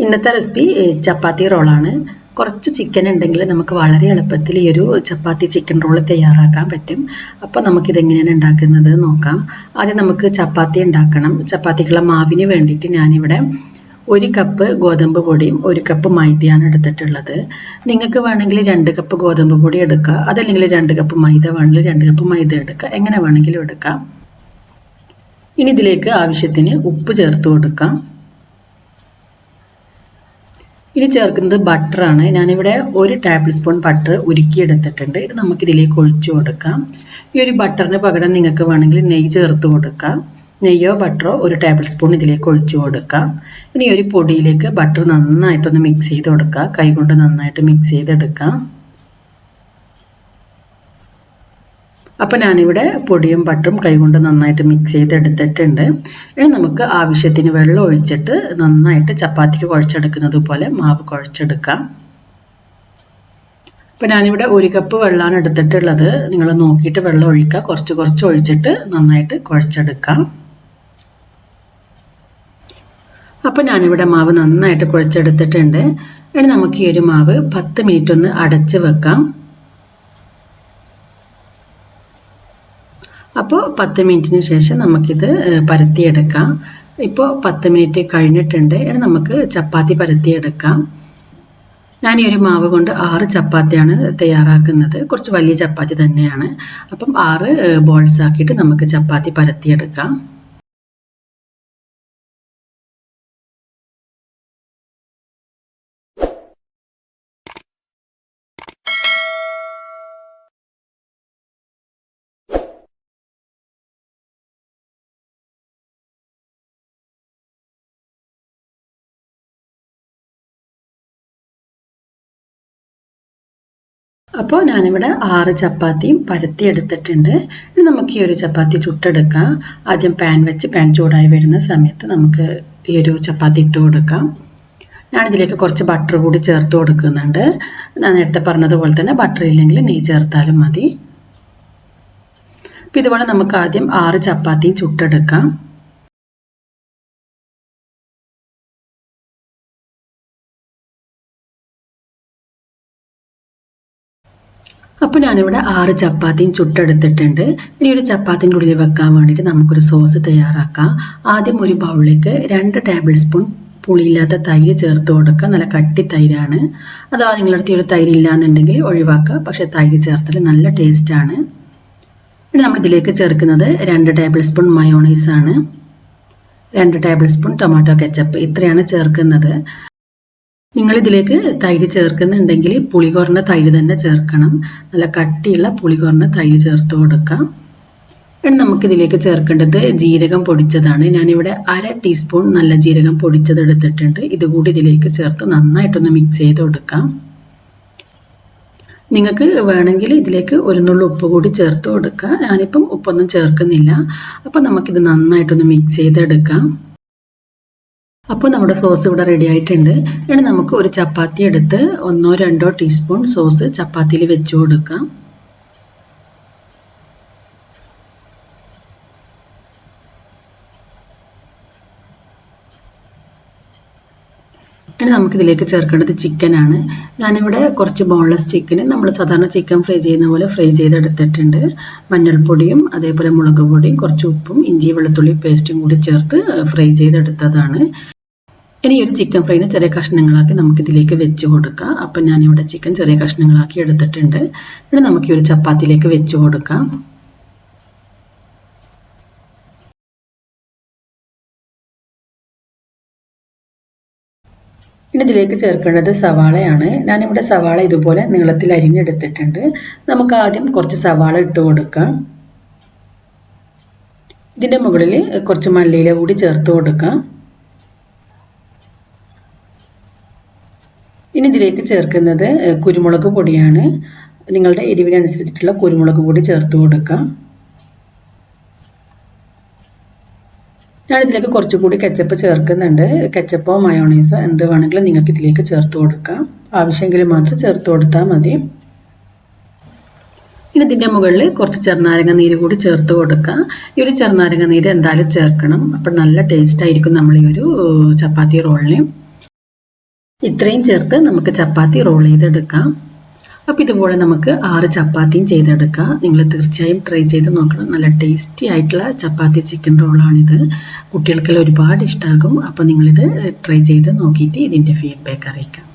ഇന്നത്തെ റെസിപ്പി ചപ്പാത്തി റോളാണ്. കുറച്ച് ചിക്കൻ ഉണ്ടെങ്കിൽ നമുക്ക് വളരെ എളുപ്പത്തിൽ ഈ ഒരു ചപ്പാത്തി ചിക്കൻ റോൾ തയ്യാറാക്കാൻ പറ്റും. അപ്പോൾ നമുക്കിതെങ്ങനെയാണ് ഉണ്ടാക്കുന്നത് നോക്കാം. ആദ്യം നമുക്ക് ചപ്പാത്തി ഉണ്ടാക്കണം. ചപ്പാത്തിക്കുള്ള മാവിന് വേണ്ടിയിട്ട് ഞാനിവിടെ 1 കപ്പ് ഗോതമ്പ് പൊടിയും 1 കപ്പ് മൈദയാണ് എടുത്തിട്ടുള്ളത്. നിങ്ങൾക്ക് വേണമെങ്കിൽ 2 കപ്പ് ഗോതമ്പ് പൊടി എടുക്കുക, അതല്ലെങ്കിൽ 2 കപ്പ് മൈദ വേണമെങ്കിൽ 2 കപ്പ് മൈദ എടുക്കുക, എങ്ങനെ വേണമെങ്കിലും എടുക്കാം. ഇനി ഇതിലേക്ക് ആവശ്യത്തിന് ഉപ്പ് ചേർത്ത് കൊടുക്കാം. ഇനി ചേർക്കുന്നത് ബട്ടറാണ്. ഞാനിവിടെ 1 ടേബിൾ സ്പൂൺ ബട്ടർ ഉരുക്കിയെടുത്തിട്ടുണ്ട്. ഇത് നമുക്കിതിലേക്ക് ഒഴിച്ചു കൊടുക്കാം. ഈ ഒരു ബട്ടറിന് പകരം നിങ്ങൾക്ക് വേണമെങ്കിൽ നെയ്യ് ചേർത്ത് കൊടുക്കാം. നെയ്യോ ബട്ടറോ 1 ടേബിൾ സ്പൂൺ ഇതിലേക്ക് ഒഴിച്ചു കൊടുക്കാം. ഇനി ഒരു പൊടിയിലേക്ക് ബട്ടർ നന്നായിട്ടൊന്ന് മിക്സ് ചെയ്ത് കൊടുക്കുക. കൈകൊണ്ട് നന്നായിട്ട് മിക്സ് ചെയ്തെടുക്കാം. അപ്പോൾ ഞാനിവിടെ പൊടിയും ബട്ടറും കൈകൊണ്ട് നന്നായിട്ട് മിക്സ് ചെയ്തെടുത്തിട്ടുണ്ട്. ഇനി നമുക്ക് ആവശ്യത്തിന് വെള്ളം ഒഴിച്ചിട്ട് നന്നായിട്ട് ചപ്പാത്തിക്ക് കുഴച്ചെടുക്കുന്നത് പോലെ മാവ് കുഴച്ചെടുക്കാം. അപ്പോൾ ഞാനിവിടെ 1 കപ്പ് വെള്ളമാണ് എടുത്തിട്ടുള്ളത്. നിങ്ങൾ നോക്കിയിട്ട് വെള്ളം ഒഴിക്കുക. കുറച്ച് കുറച്ച് ഒഴിച്ചിട്ട് നന്നായിട്ട് കുഴച്ചെടുക്കാം. അപ്പോൾ ഞാനിവിടെ മാവ് നന്നായിട്ട് കുഴച്ചെടുത്തിട്ടുണ്ട്. ഇനി നമുക്ക് ഈ ഒരു മാവ് 10 മിനിറ്റ് ഒന്ന് അടച്ച് വെക്കാം. അപ്പോൾ 10 മിനിറ്റിന് ശേഷം നമുക്കിത് പരത്തിയെടുക്കാം. ഇപ്പോൾ 10 മിനിറ്റ് കഴിഞ്ഞിട്ടുണ്ട്. ഇനി നമുക്ക് ചപ്പാത്തി പരത്തിയെടുക്കാം. ഞാൻ ഈ ഒരു മാവ് കൊണ്ട് 6 ചപ്പാത്തിയാണ് തയ്യാറാക്കുന്നത്. കുറച്ച് വലിയ ചപ്പാത്തി തന്നെയാണ്. അപ്പം 6 ബോൾസ് ആക്കിയിട്ട് നമുക്ക് ചപ്പാത്തി പരത്തിയെടുക്കാം. അപ്പോൾ ഞാനിവിടെ 6 ചപ്പാത്തിയും പരത്തി എടുത്തിട്ടുണ്ട്. ഇനി നമുക്ക് ഈ ഒരു ചപ്പാത്തി ചുട്ടെടുക്കാം. ആദ്യം പാൻ വെച്ച് പാൻ ചൂടായി വരുന്ന സമയത്ത് നമുക്ക് ഈ ഒരു ചപ്പാത്തി ഇട്ട് കൊടുക്കാം. ഞാനിതിലേക്ക് കുറച്ച് ബട്ടർ കൂടി ചേർത്ത് കൊടുക്കുന്നുണ്ട്. ഞാൻ നേരത്തെ പറഞ്ഞതുപോലെ തന്നെ ബട്ടർ ഇല്ലെങ്കിൽ നെയ്യ് ചേർത്താലും മതി. അപ്പോൾ ഇതുപോലെ നമുക്ക് ആദ്യം 6 ചപ്പാത്തിയും ചുട്ടെടുക്കാം. അപ്പോൾ ഞാനിവിടെ 6 ചപ്പാത്തിയും ചുട്ടെടുത്തിട്ടുണ്ട്. ഇനി ഒരു ചപ്പാത്തിൻ്റെ ഉള്ളിൽ വെക്കാൻ വേണ്ടിയിട്ട് നമുക്കൊരു സോസ് തയ്യാറാക്കാം. ആദ്യം ഒരു ബൗളിലേക്ക് 2 ടേബിൾ സ്പൂൺ പുളിയില്ലാത്ത തൈര് ചേർത്ത് കൊടുക്കുക. നല്ല കട്ടി തൈരാണ്. അഥവാ നിങ്ങളുടെ അടുത്ത് ഒരു തൈര് ഇല്ലാന്നുണ്ടെങ്കിൽ ഒഴിവാക്കുക. പക്ഷേ തൈര് ചേർത്താൽ നല്ല ടേസ്റ്റാണ്. ഇനി നമ്മളിതിലേക്ക് ചേർക്കുന്നത് 2 ടേബിൾ സ്പൂൺ മയോണൈസാണ്. 2 ടേബിൾ സ്പൂൺ ടൊമാറ്റോ കെച്ചപ്പ്, ഇത്രയാണ് ചേർക്കുന്നത്. നിങ്ങളിതിലേക്ക് തൈര് ചേർക്കുന്നുണ്ടെങ്കിൽ പുളി കുറഞ്ഞ തൈര് തന്നെ ചേർക്കണം. നല്ല കട്ടിയുള്ള പുളി കുറഞ്ഞ തൈര് ചേർത്ത് കൊടുക്കാം. ഇനി നമുക്കിതിലേക്ക് ചേർക്കേണ്ടത് ജീരകം പൊടിച്ചതാണ്. ഞാനിവിടെ 1/2 ടീസ്പൂൺ നല്ല ജീരകം പൊടിച്ചത് എടുത്തിട്ടുണ്ട്. ഇതുകൂടി ഇതിലേക്ക് ചേർത്ത് നന്നായിട്ടൊന്ന് മിക്സ് ചെയ്ത് കൊടുക്കാം. നിങ്ങൾക്ക് വേണമെങ്കിൽ ഇതിലേക്ക് 1 നുള്ളു ഉപ്പ് കൂടി ചേർത്ത് കൊടുക്കുക. ഞാനിപ്പം ഉപ്പൊന്നും ചേർക്കുന്നില്ല. അപ്പോൾ നമുക്കിത് നന്നായിട്ടൊന്ന് മിക്സ് ചെയ്തെടുക്കാം. അപ്പോൾ നമ്മുടെ സോസ് ഇവിടെ റെഡി ആയിട്ടുണ്ട്. ഇനി നമുക്ക് ഒരു ചപ്പാത്തി എടുത്ത് 1-2 ടീസ്പൂൺ സോസ് ചപ്പാത്തിയിൽ വെച്ച് കൊടുക്കാം. ഇനി നമുക്കിതിലേക്ക് ചേർക്കേണ്ടത് ചിക്കനാണ്. ഞാനിവിടെ കുറച്ച് ബോൺലെസ് ചിക്കന് നമ്മൾ സാധാരണ ചിക്കൻ ഫ്രൈ ചെയ്യുന്ന പോലെ ഫ്രൈ ചെയ്തെടുത്തിട്ടുണ്ട്. മഞ്ഞൾപ്പൊടിയും അതേപോലെ മുളക് പൊടിയും കുറച്ച് ഉപ്പും ഇഞ്ചി വെളുത്തുള്ളി പേസ്റ്റും കൂടി ചേർത്ത് ഫ്രൈ ചെയ്തെടുത്തതാണ്. ഇനി ഒരു ചിക്കൻ ഫ്രൈനെ ചെറിയ കഷ്ണങ്ങളാക്കി നമുക്കിതിലേക്ക് വെച്ച് കൊടുക്കാം. അപ്പം ഞാനിവിടെ ചിക്കൻ ചെറിയ കഷ്ണങ്ങളാക്കി എടുത്തിട്ടുണ്ട്. ഇനി നമുക്ക് ഈ ഒരു ചപ്പാത്തിയിലേക്ക് വെച്ച് കൊടുക്കാം. ഇനി ഇതിലേക്ക് ചേർക്കേണ്ടത് സവാളയാണ്. ഞാനിവിടെ സവാള ഇതുപോലെ നീളത്തിൽ അരിഞ്ഞെടുത്തിട്ടുണ്ട്. നമുക്ക് ആദ്യം കുറച്ച് സവാള ഇട്ട് കൊടുക്കാം. ഇതിൻ്റെ മുകളിൽ കുറച്ച് മല്ലിയില കൂടി ചേർത്ത് കൊടുക്കാം. ഇനി ഇതിലേക്ക് ചേർക്കുന്നത് കുരുമുളക് പൊടിയാണ്. നിങ്ങളുടെ എരിവിനനുസരിച്ചിട്ടുള്ള കുരുമുളക് പൊടി ചേർത്ത് കൊടുക്കാം. ഞാനിതിലേക്ക് കുറച്ചുകൂടി കെച്ചപ്പ് ചേർക്കുന്നുണ്ട്. കെച്ചപ്പോ മയോണൈസോ എന്ത് വേണമെങ്കിലും നിങ്ങൾക്ക് ഇതിലേക്ക് ചേർത്ത് കൊടുക്കാം. ആവശ്യമെങ്കിൽ മാത്രം ചേർത്ത് കൊടുത്താൽ മതി. ഇനി ഇതിൻ്റെ മുകളിൽ കുറച്ച് ചെറുനാരങ്ങ നീര് കൂടി ചേർത്ത് കൊടുക്കുക. ഈ ഒരു ചെറുനാരങ്ങ നീര് എന്തായാലും ചേർക്കണം. അപ്പോൾ നല്ല ടേസ്റ്റ് ആയിരിക്കും നമ്മൾ ഈ ഒരു ചപ്പാത്തി റോളിന്. ഇത്രയും ചേർത്ത് നമുക്ക് ചപ്പാത്തി റോൾ ചെയ്തെടുക്കാം. അപ്പോൾ ഇതുപോലെ നമുക്ക് 6 ചപ്പാത്തിയും ചെയ്തെടുക്കാം. നിങ്ങൾ തീർച്ചയായും ട്രൈ ചെയ്ത് നോക്കണം. നല്ല ടേസ്റ്റി ആയിട്ടുള്ള ചപ്പാത്തി ചിക്കൻ റോളാണിത്. കുട്ടികൾക്കെല്ലാം ഒരുപാട് ഇഷ്ടമാകും. അപ്പോൾ നിങ്ങളിത് ട്രൈ ചെയ്ത് നോക്കിയിട്ട് ഇതിൻ്റെ ഫീഡ്ബാക്ക് അറിയിക്കാം.